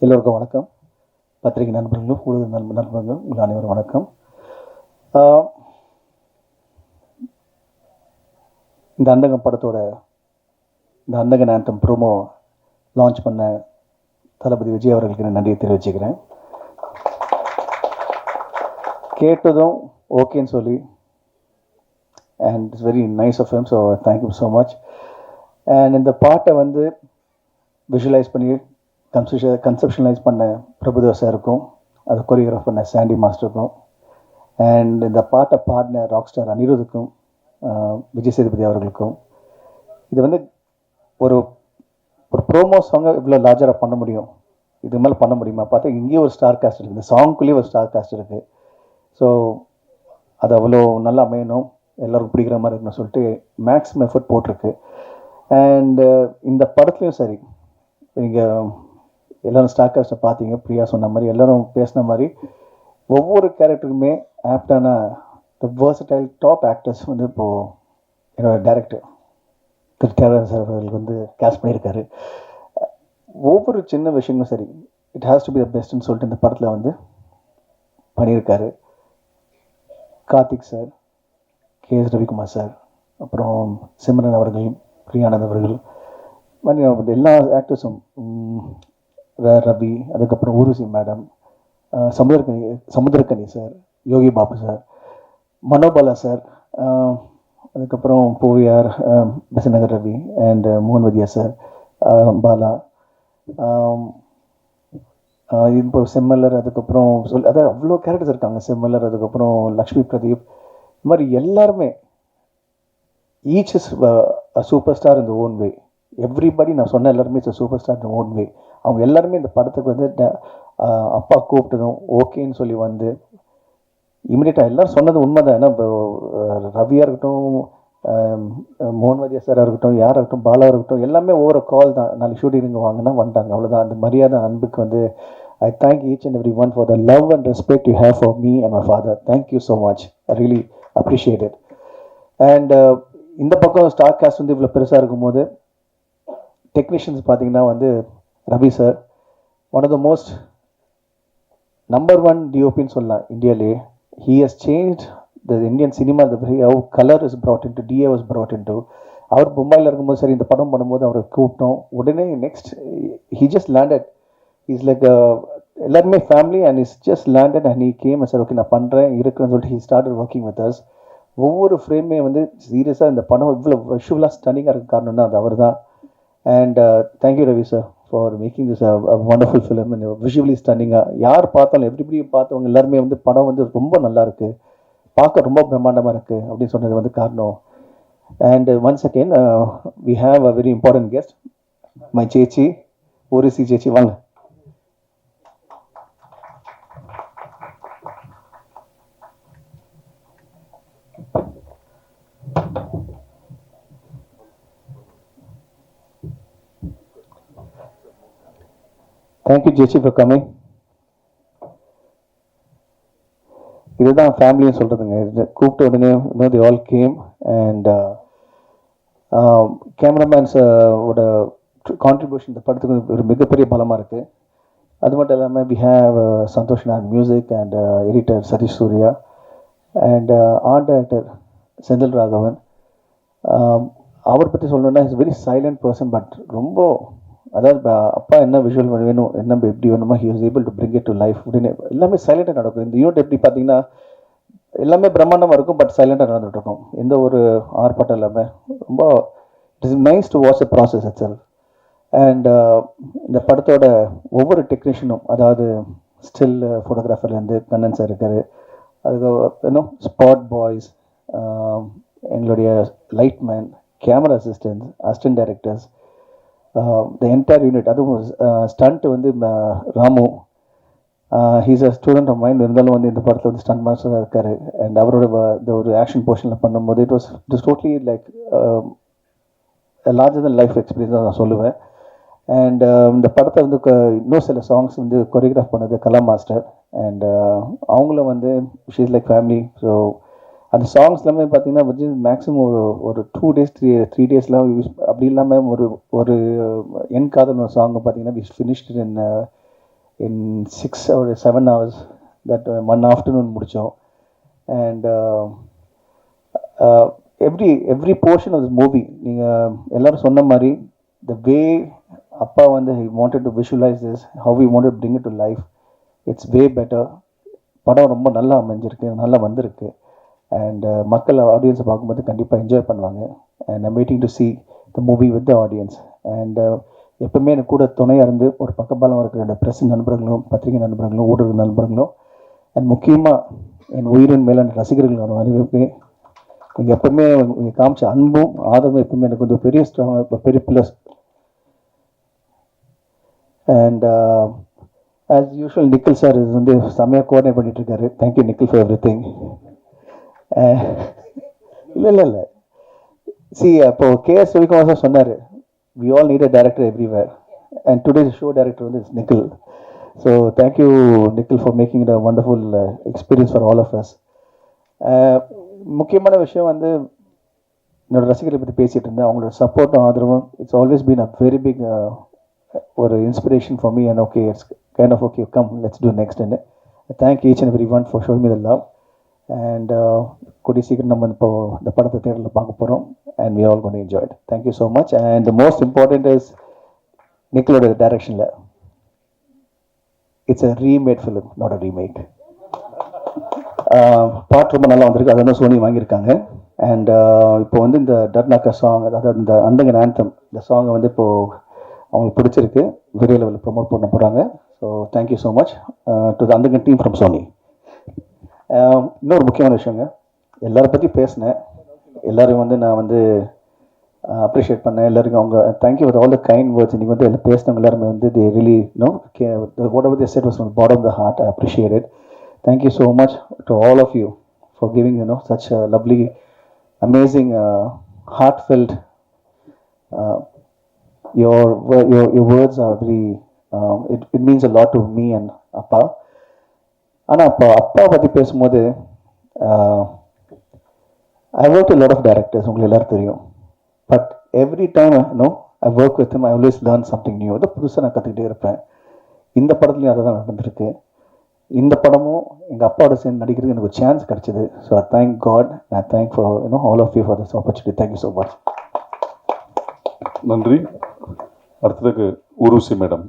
எல்லோருக்கும் வணக்கம். பத்திரிகை நண்பர்களும் ஊடக நண்பர்களும் உங்கள் அனைவரும் வணக்கம். இந்த அந்தகம் படத்தோட இந்த அந்தகன் ஆந்தம் ப்ரோமோ லான்ச் பண்ண தளபதி விஜய் அவர்களுக்கு நான் நன்றியை தெரிவிச்சுக்கிறேன். கேட்டதும் ஓகேன்னு சொல்லி and it's very nice of him, so thank you so much. And இந்த பாட்டை வந்து விஷுவலைஸ் பண்ணி கன்செப்ஷனலைஸ் பண்ண பிரபுதேவா சாருக்கும், அதை கொரியோகிராஃப் பண்ண சாண்டி மாஸ்டருக்கும், அண்ட் இந்த பாட்டை பாடின ராக் ஸ்டார் அனிருத்துக்கும், விஜய் சேதுபதி அவர்களுக்கும். இது வந்து ஒரு ஒரு ப்ரோமோ சாங்கை இவ்வளோ லார்ஜராக பண்ண முடியும், இது மேலே பண்ண முடியுமா பார்த்தா இங்கேயும் ஒரு ஸ்டார் காஸ்ட் இருக்குது, இந்த சாங்குள்ளேயே ஒரு ஸ்டார் காஸ்ட் இருக்குது. ஸோ அது அவ்வளோ நல்லா அமையணும், எல்லோருக்கும் பிடிக்கிற மாதிரி இருக்குன்னு சொல்லிட்டு மேக்ஸிமம் எஃபர்ட் போட்டிருக்கு. அண்டு இந்த படத்துலையும் சரி, நீங்கள் எல்லோரும் ஸ்டார் காஸ்ட்டை பார்த்தீங்க, பிரியா சொன்ன மாதிரி எல்லோரும் பேசின மாதிரி ஒவ்வொரு கேரக்டருக்குமே ஆப்டான த வேர்சடைல் டாப் ஆக்டர்ஸ் வந்து இப்போது என்னோட டைரக்டர் திரு தியாகராஜன் சார் அவர்கள் வந்து கேஸ்ட் பண்ணியிருக்காரு. ஒவ்வொரு சின்ன விஷயங்களும் சரி, it has to be the பெஸ்ட்னு சொல்லிட்டு இந்த படத்தில் வந்து பண்ணியிருக்காரு. Karthik sir, KS. Ravikumar sir, அப்புறம் சிம்ரன் அவர்கள், பிரியானந்த் அவர்கள், மாதிரி எல்லா ஆக்டர்ஸும், ரவி, அதுக்கப்புறம் Urvashi madam, Samuthirakani sir, Yogi Babu sir, Manobala sir, அதுக்கப்புறம் பூவியார், பெசநகர் ரவி அண்ட் மோகன்வதியா சார், பாலா, இப்போ செம்மல்லர், அதுக்கப்புறம் அதான் அவ்வளோ கேரக்டர்ஸ் இருக்காங்க. செம்மல்லர், அதுக்கப்புறம் லக்ஷ்மி பிரதீப், இந்த மாதிரி எல்லாருமே each is super star in the own way. Everybody நான் சொன்ன எல்லாருமே it's super star in own way. அவங்க எல்லாருமே இந்த படத்துக்கு வந்து அப்பா கூப்பிட்டதும் ஓகேன்னு சொல்லி வந்து இமீடியட்டாக எல்லோரும் சொன்னது உண்மை தான். ஏன்னா இப்போ ரவியாக இருக்கட்டும், மோகன்வதியா சாராக இருக்கட்டும், யாராக இருக்கட்டும், பாலாவாக இருக்கட்டும், எல்லாமே ஒவ்வொரு கால் தான். நாளைக்கு ஷூட்டிங் இங்கே வாங்கினா வந்துட்டாங்க, அவ்வளோதான். அந்த மரியாதை அன்புக்கு வந்து I thank each and every one for the love and respect you have for me and my father. Thank you so much, I really appreciate it. And இந்த பக்கம் ஸ்டார் காஸ்ட் வந்து இவ்வளோ பெருசாக இருக்கும்போது டெக்னீஷியன்ஸ் பார்த்தீங்கன்னா வந்து Ravi sir one of the most number 1 டிஓபின்னு சொல்லலாம் இந்தியாவிலே. He has changed the Indian cinema, the way how color is brought into, DA was brought into. அவர் மும்பையில் இருக்கும்போது சரி, இந்த படம் பண்ணும்போது அவரை கூப்பிட்டோம். உடனே next he just landed. He's like எல்லாருமே family and is just landed and he came and said, okay நான் பண்ணுறேன் இருக்குன்னு சொல்லிட்டு he started working with us. ஒவ்வொரு ஃப்ரேமே வந்து சீரியஸாக இந்த படம் இவ்வளோ விஷுவலாக ஸ்டன்னிங்காக இருக்க காரணம்னா அது அவர் தான். And thank you Ravi sir for making this wonderful film and visually ஸ்டன்னிங்காக. யார் பார்த்தாலும் எவ்ரிபடி பார்த்தவங்க எல்லாருமே வந்து படம் வந்து ரொம்ப நல்லா இருக்குது, பார்க்க ரொம்ப பிரம்மாண்டமாக இருக்குது அப்படின்னு சொன்னது வந்து காரணம். And once again we have a very important guest, my சேச்சி ஊர்வசி சேச்சி, வாங்க. Thank you, Jechi, for coming. இதுதான் ஃபேமிலின்னு சொல்கிறதுங்க. கூப்பிட்ட உடனே they all came and கேமராமேன்ஸோட கான்ட்ரிபியூஷன் இந்த படத்துக்கு ஒரு மிகப்பெரிய பலமாக இருக்குது. அது மட்டும் இல்லாமல் we have Santhosh Nag music and editor Sathish Surya and art director Senthil Raghavan. அவர் பற்றி சொல்லணுன்னா is very silent person, but ரொம்ப, அதாவது அப்பா என்ன விஷுவல் வேணும், என்ன எப்படி வேணுமோ he was able to bring it to life. உடனே எல்லாமே சைலண்டாக நடக்கும். இந்த யூனிட் எப்படி பார்த்தீங்கன்னா எல்லாமே பிரம்மாண்டமாக இருக்கும், பட் சைலண்டாக நடந்துகிட்டு இருக்கும், எந்த ஒரு ஆர்ப்பாட்டம் இல்லாமல். ரொம்ப it is nice to watch the process it self. And இந்த படத்தோட ஒவ்வொரு டெக்னீஷியனும், அதாவது ஸ்டில் ஃபோட்டோகிராஃபர்லேருந்து கண்ணன் சார் இருக்கார், அதுக்கு இன்னும் ஸ்பாட் பாய்ஸ், எங்களுடைய lightman, camera assistants, assistant directors, the entire unit. அதுவும் ஸ்டண்ட் வந்து Ramu, he's a student of mind, இருந்தாலும் வந்து இந்த படத்தில் வந்து ஸ்டண்ட் மாஸ்டராக இருக்கார். அண்ட் அவரோட இந்த ஒரு ஆக்ஷன் போர்ஷனில் பண்ணும்போது it was totally like larger than life experience தான் நான் சொல்லுவேன். அண்ட் இந்த படத்தை வந்து இன்னும் சில சாங்ஸ் வந்து கொரியோகிராஃப் பண்ணது கலா மாஸ்டர். அண்ட் அவங்களும் வந்து ஷீஸ் லைக் ஃபேமிலி. ஸோ அந்த சாங்ஸ் எல்லாமே பார்த்தீங்கன்னா வந்து மேக்ஸிமம் ஒரு 2 days 3 daysலாம் யூஸ் அப்படி இல்லாமல் ஒரு என் காதல் ஒரு சாங் பார்த்தீங்கன்னா we finished in in 6 or 7 hours. That one afternoon முடிச்சோம். And uh, every portion of this movie, நீங்கள் எல்லாரும் சொன்ன மாதிரி, the way அப்பா வந்து he wanted to visualize this, how we wanted to bring it to life, it's way better. படம் ரொம்ப நல்லா அமைஞ்சிருக்கு, நல்லா வந்திருக்கு. அண்ட் மக்கள் ஆடியன்ஸை பார்க்கும்போது கண்டிப்பாக என்ஜாய் பண்ணுவாங்க. And I'm waiting to see the movie with the audience. And எப்பவுமே எனக்கு கூட துணையாக இருந்து ஒரு பக்கபாலம் இருக்கிற என்னோட ப்ரெஸ் நண்பர்களும், பத்திரிகை நண்பர்களும், ஊடக நண்பர்களும், அண்ட் முக்கியமாக என் உயிரின் மேலான ரசிகர்களோட அறிவிப்பு, நீங்கள் எப்பவுமே நீங்கள் காமிச்ச அன்பும் ஆதரவும் எப்பவுமே எனக்கு வந்து பெரிய ஸ்ட்ராங், பெரிய plus. And as usual, Nikhil sir இது வந்து செம்மையாக கோஆர்டினேட் பண்ணிட்டு இருக்காரு. Thank you Nikhil for everything. இல்லை சி, அப்போ கேஎஸ் ரவிக்குமார் சார் சொன்னார், we all need a director everywhere, and today show director வந்து it's Nikhil. So thank you Nikhil for making it a wonderful experience for all of us. முக்கியமான விஷயம் வந்து என்னோட ரசிகர்களை பற்றி பேசிகிட்டு இருந்தேன். அவங்களோட சப்போர்ட்டும் ஆதரவும் it's always been a very big ஒரு inspiration for me. And okay, it's kind of okay, come let's do next. And I thank each and everyone for showing me the love. And கூடிய சீக்கிரம் நம்ம இப்போ இந்த படத்தை தியேட்டரில் பார்க்க போகிறோம். and we are all going to enjoy it. Thank you so much. And the most important is நிக்கிலோட டைரக்ஷனில் it's a remade film, not a remake. பாட்டு ரொம்ப நல்லா வந்திருக்கு, அதை வந்து சோனி வாங்கியிருக்காங்க. அண்ட் இப்போ வந்து இந்த டர்னாக்கா சாங், அதாவது இந்த அந்தங்கன் ஆந்தம், இந்த சாங்கை வந்து இப்போது அவங்களுக்கு பிடிச்சிருக்கு, பெரிய லெவலில் ப்ரொமோட் பண்ண போகிறாங்க. So thank you so much to the Andhagan team from Sony. இன்னொரு முக்கியமான விஷயங்க, எல்லாரை பற்றி பேசினேன், எல்லோரும் வந்து நான் வந்து அப்ரிஷியேட் பண்ணேன். எல்லாருக்கும் அவங்க thank you with all the kind words. இன்றைக்கி வந்து எல்லாம் பேசினவங்க எல்லாருமே வந்து they really know whatever they said was from bottom of the heart. I appreciate it. Thank you so much to all of you for giving such a lovely, amazing, heartfelt, your words are very, it means a lot to me and அப்பா. ஆனால் அப்பா பற்றி பேசும்போது, I work with a lot of directors, உங்களுக்கு எல்லாரும் தெரியும். But every time I work with him, I always learn something new. அதை புதுசாக நான் கற்றுக்கிட்டே இருப்பேன். இந்த படத்துலையும் அதை தான் நடந்திருக்கு. இந்த படமும் எங்கள் அப்பாவோட சேர்ந்து நடிக்கிறதுக்கு எனக்கு ஒரு சான்ஸ் கிடச்சிது. So I thank God, I thank for all of you for this opportunity. Thank you so much. நன்றி. அடுத்ததுக்கு ஊர்வசி மேடம்.